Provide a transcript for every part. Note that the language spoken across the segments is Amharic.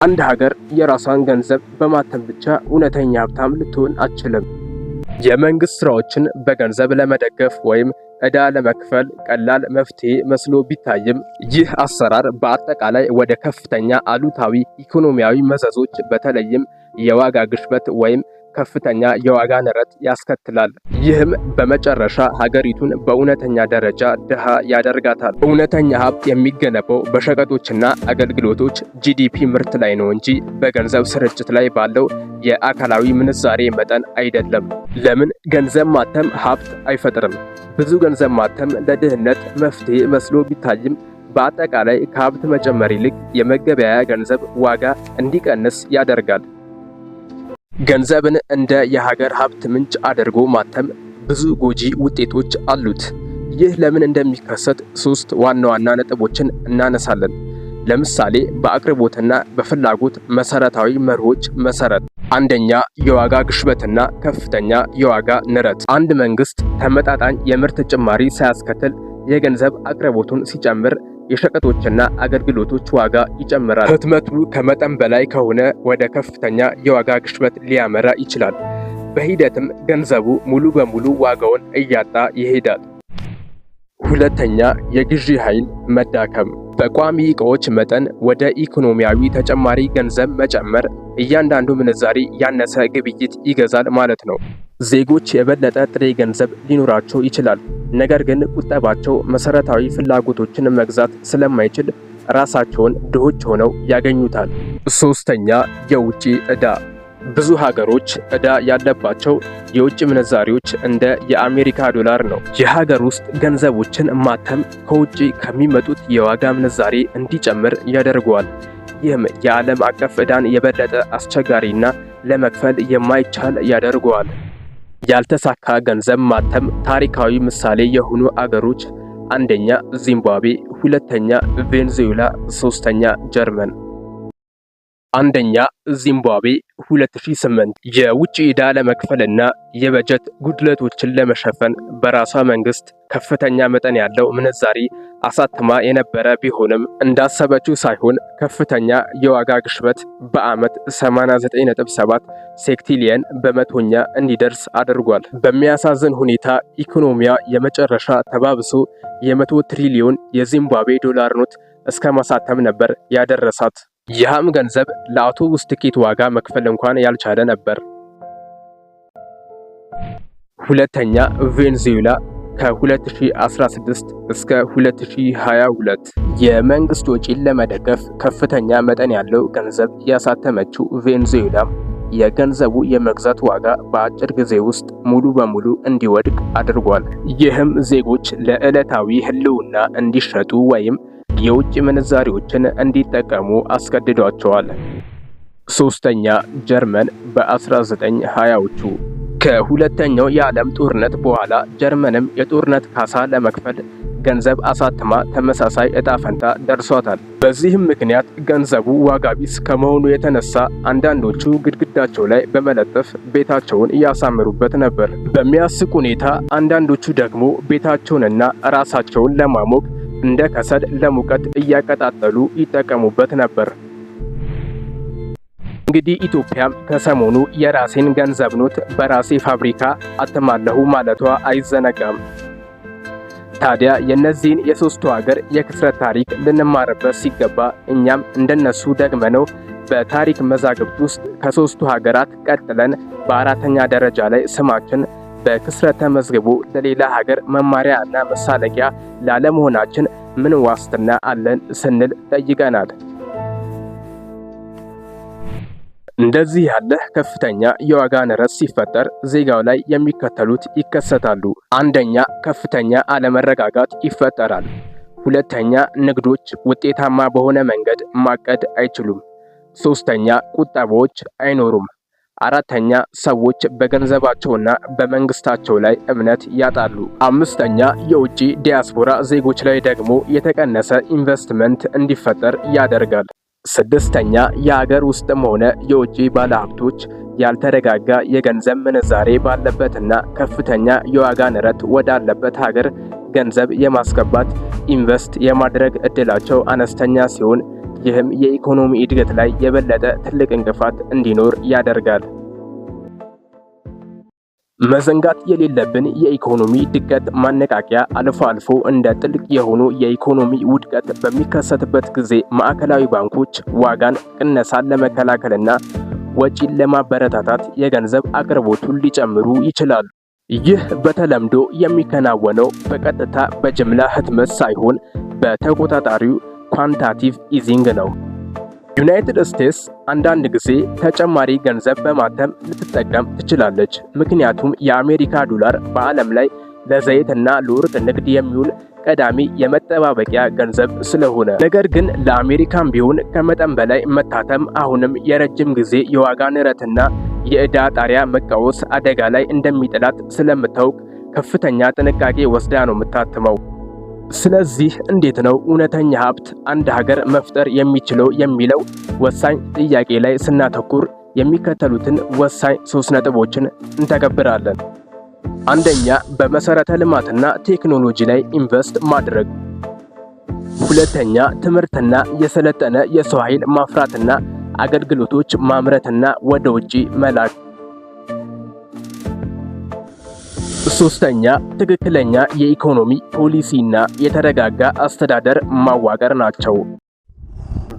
አንድ ሀገር የራሷን ገንዘብ በማተም ብቻ እውነተኛ ሀብታም ልትሆን አትችልም። የመንግስት ስራዎችን በገንዘብ ለመደገፍ ወይም ዕዳ ለመክፈል ቀላል መፍትሄ መስሎ ቢታይም ይህ አሰራር በአጠቃላይ ወደ ከፍተኛ አሉታዊ ኢኮኖሚያዊ መዘዞች በተለይም የዋጋ ግሽበት ወይም ከፍተኛ የዋጋ ንረት ያስከትላል። ይህም በመጨረሻ ሀገሪቱን በእውነተኛ ደረጃ ድሃ ያደርጋታል። እውነተኛ ሀብት የሚገነባው በሸቀጦችና አገልግሎቶች ጂዲፒ ምርት ላይ ነው እንጂ በገንዘብ ስርጭት ላይ ባለው የአካላዊ ምንዛሬ መጠን አይደለም። ለምን? ገንዘብ ማተም ሀብት አይፈጥርም። ብዙ ገንዘብ ማተም ለድህነት መፍትሄ መስሎ ቢታይም በአጠቃላይ ከሀብት መጨመር ይልቅ የመገበያያ ገንዘብ ዋጋ እንዲቀንስ ያደርጋል። ገንዘብን እንደ የሀገር ሀብት ምንጭ አድርጎ ማተም ብዙ ጎጂ ውጤቶች አሉት። ይህ ለምን እንደሚከሰት ሶስት ዋና ዋና ነጥቦችን እናነሳለን። ለምሳሌ በአቅርቦትና በፍላጎት መሰረታዊ መርሆች መሰረት፣ አንደኛ የዋጋ ግሽበትና ከፍተኛ የዋጋ ንረት። አንድ መንግስት ተመጣጣኝ የምርት ጭማሪ ሳያስከትል የገንዘብ አቅርቦቱን ሲጨምር የሸቀጦችና አገልግሎቶች ዋጋ ይጨምራል። ህትመቱ ከመጠን በላይ ከሆነ ወደ ከፍተኛ የዋጋ ግሽበት ሊያመራ ይችላል። በሂደትም ገንዘቡ ሙሉ በሙሉ ዋጋውን እያጣ ይሄዳል። ሁለተኛ የግዢ ኃይል መዳከም። በቋሚ ዕቃዎች መጠን ወደ ኢኮኖሚያዊ ተጨማሪ ገንዘብ መጨመር እያንዳንዱ ምንዛሪ ያነሰ ግብይት ይገዛል ማለት ነው። ዜጎች የበለጠ ጥሬ ገንዘብ ሊኖራቸው ይችላል። ነገር ግን ቁጠባቸው መሰረታዊ ፍላጎቶችን መግዛት ስለማይችል ራሳቸውን ድሆች ሆነው ያገኙታል። ሶስተኛ የውጭ ዕዳ። ብዙ ሀገሮች ዕዳ ያለባቸው የውጭ ምንዛሪዎች እንደ የአሜሪካ ዶላር ነው። የሀገር ውስጥ ገንዘቦችን ማተም ከውጭ ከሚመጡት የዋጋ ምንዛሬ እንዲጨምር ያደርገዋል። ይህም የዓለም አቀፍ ዕዳን የበለጠ አስቸጋሪና ለመክፈል የማይቻል ያደርገዋል። ያልተሳካ ገንዘብ ማተም ታሪካዊ ምሳሌ የሆኑ አገሮች አንደኛ ዚምባብዌ፣ ሁለተኛ ቬንዙዌላ፣ ሶስተኛ ጀርመን። አንደኛ ዚምባብዌ 2008 የውጭ ዕዳ ለመክፈልና የበጀት ጉድለቶችን ለመሸፈን በራሷ መንግስት ከፍተኛ መጠን ያለው ምንዛሪ አሳትማ የነበረ ቢሆንም እንዳሰበችው ሳይሆን ከፍተኛ የዋጋ ግሽበት በዓመት 89.7 ሴክቲሊየን በመቶኛ እንዲደርስ አድርጓል። በሚያሳዝን ሁኔታ ኢኮኖሚያ የመጨረሻ ተባብሶ የ100 ትሪሊዮን የዚምባብዌ ዶላር ኖት እስከ ማሳተም ነበር ያደረሳት። ይህም ገንዘብ ለአውቶቡስ ትኬት ዋጋ መክፈል እንኳን ያልቻለ ነበር። ሁለተኛ ቬንዙዌላ ከ2016 እስከ 2022 የመንግስት ወጪን ለመደገፍ ከፍተኛ መጠን ያለው ገንዘብ ያሳተመችው ቬንዙዌላ የገንዘቡ የመግዛት ዋጋ በአጭር ጊዜ ውስጥ ሙሉ በሙሉ እንዲወድቅ አድርጓል። ይህም ዜጎች ለዕለታዊ ህልውና እንዲሸጡ ወይም የውጭ ምንዛሪዎችን እንዲጠቀሙ አስገድዷቸዋል። ሶስተኛ ጀርመን በ1920ዎቹ ከሁለተኛው የዓለም ጦርነት በኋላ ጀርመንም የጦርነት ካሳ ለመክፈል ገንዘብ አሳትማ ተመሳሳይ ዕጣ ፈንታ ደርሷታል። በዚህም ምክንያት ገንዘቡ ዋጋ ቢስ ከመሆኑ የተነሳ አንዳንዶቹ ግድግዳቸው ላይ በመለጠፍ ቤታቸውን እያሳመሩበት ነበር። በሚያስቅ ሁኔታ አንዳንዶቹ ደግሞ ቤታቸውንና ራሳቸውን ለማሞቅ እንደ ከሰል ለሙቀት እያቀጣጠሉ ይጠቀሙበት ነበር። እንግዲህ ኢትዮጵያም ከሰሞኑ የራሴን ገንዘብ ኖት በራሴ ፋብሪካ አተማለሁ ማለቷ አይዘነጋም። ታዲያ የነዚህን የሶስቱ ሀገር የክስረት ታሪክ ልንማርበት ሲገባ እኛም እንደነሱ ደግመነው በታሪክ መዛግብት ውስጥ ከሶስቱ ሀገራት ቀጥለን በአራተኛ ደረጃ ላይ ስማችን በክስረት ተመዝግቦ ለሌላ ሀገር መማሪያ እና መሳለቂያ ላለመሆናችን ምን ዋስትና አለን ስንል ጠይቀናል። እንደዚህ ያለ ከፍተኛ የዋጋ ንረት ሲፈጠር ዜጋው ላይ የሚከተሉት ይከሰታሉ። አንደኛ ከፍተኛ አለመረጋጋት ይፈጠራል። ሁለተኛ ንግዶች ውጤታማ በሆነ መንገድ ማቀድ አይችሉም። ሶስተኛ ቁጠባዎች አይኖሩም። አራተኛ ሰዎች በገንዘባቸውና በመንግስታቸው ላይ እምነት ያጣሉ። አምስተኛ የውጭ ዲያስፖራ ዜጎች ላይ ደግሞ የተቀነሰ ኢንቨስትመንት እንዲፈጠር ያደርጋል። ስድስተኛ የሀገር ውስጥም ሆነ የውጭ ባለሀብቶች ያልተረጋጋ የገንዘብ ምንዛሬ ባለበትና ከፍተኛ የዋጋ ንረት ወዳለበት ሀገር ገንዘብ የማስገባት ኢንቨስት የማድረግ እድላቸው አነስተኛ ሲሆን ይህም የኢኮኖሚ እድገት ላይ የበለጠ ትልቅ እንቅፋት እንዲኖር ያደርጋል። መዘንጋት የሌለብን የኢኮኖሚ ድቀት ማነቃቂያ አልፎ አልፎ እንደ ጥልቅ የሆኑ የኢኮኖሚ ውድቀት በሚከሰትበት ጊዜ ማዕከላዊ ባንኮች ዋጋን ቅነሳን ለመከላከልና ወጪን ለማበረታታት የገንዘብ አቅርቦቱን ሊጨምሩ ይችላሉ። ይህ በተለምዶ የሚከናወነው በቀጥታ በጅምላ ህትመት ሳይሆን በተቆጣጣሪው ኳንታቲቭ ኢዚንግ ነው። ዩናይትድ ስቴትስ አንዳንድ ጊዜ ተጨማሪ ገንዘብ በማተም ልትጠቀም ትችላለች፣ ምክንያቱም የአሜሪካ ዶላር በዓለም ላይ ለዘይትና ለወርቅ ንግድ የሚውል ቀዳሚ የመጠባበቂያ ገንዘብ ስለሆነ። ነገር ግን ለአሜሪካም ቢሆን ከመጠን በላይ መታተም አሁንም የረጅም ጊዜ የዋጋ ንረትና የዕዳ ጣሪያ መቃወስ አደጋ ላይ እንደሚጥላት ስለምታውቅ ከፍተኛ ጥንቃቄ ወስዳ ነው የምታትመው። ስለዚህ እንዴት ነው እውነተኛ ሀብት አንድ ሀገር መፍጠር የሚችለው የሚለው ወሳኝ ጥያቄ ላይ ስናተኩር የሚከተሉትን ወሳኝ 3 ነጥቦችን እንተገብራለን። አንደኛ፣ በመሰረተ ልማትና ቴክኖሎጂ ላይ ኢንቨስት ማድረግ። ሁለተኛ፣ ትምህርትና የሰለጠነ የሰው ኃይል ማፍራትና አገልግሎቶች ማምረትና ወደ ውጪ መላክ። ሶስተኛ፣ ትክክለኛ የኢኮኖሚ ፖሊሲና የተረጋጋ አስተዳደር ማዋቀር ናቸው።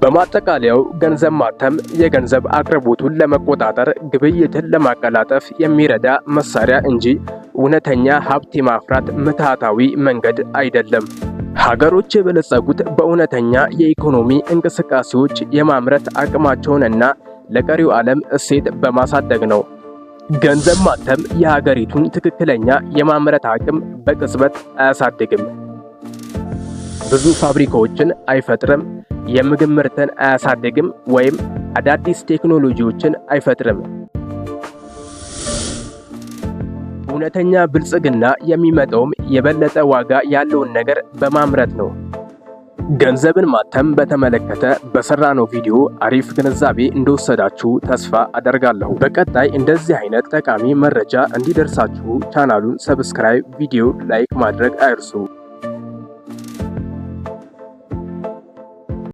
በማጠቃለያው ገንዘብ ማተም የገንዘብ አቅርቦቱን ለመቆጣጠር፣ ግብይትን ለማቀላጠፍ የሚረዳ መሳሪያ እንጂ እውነተኛ ሀብት የማፍራት ምትሃታዊ መንገድ አይደለም። ሀገሮች የበለጸጉት በእውነተኛ የኢኮኖሚ እንቅስቃሴዎች የማምረት አቅማቸውንና ለቀሪው ዓለም እሴት በማሳደግ ነው። ገንዘብ ማተም የሀገሪቱን ትክክለኛ የማምረት አቅም በቅጽበት አያሳድግም። ብዙ ፋብሪካዎችን አይፈጥርም። የምግብ ምርትን አያሳድግም ወይም አዳዲስ ቴክኖሎጂዎችን አይፈጥርም። እውነተኛ ብልጽግና የሚመጣውም የበለጠ ዋጋ ያለውን ነገር በማምረት ነው። ገንዘብን ማተም በተመለከተ በሰራነው ቪዲዮ አሪፍ ግንዛቤ እንደወሰዳችሁ ተስፋ አደርጋለሁ። በቀጣይ እንደዚህ አይነት ጠቃሚ መረጃ እንዲደርሳችሁ ቻናሉን ሰብስክራይብ፣ ቪዲዮ ላይክ ማድረግ አይርሱ።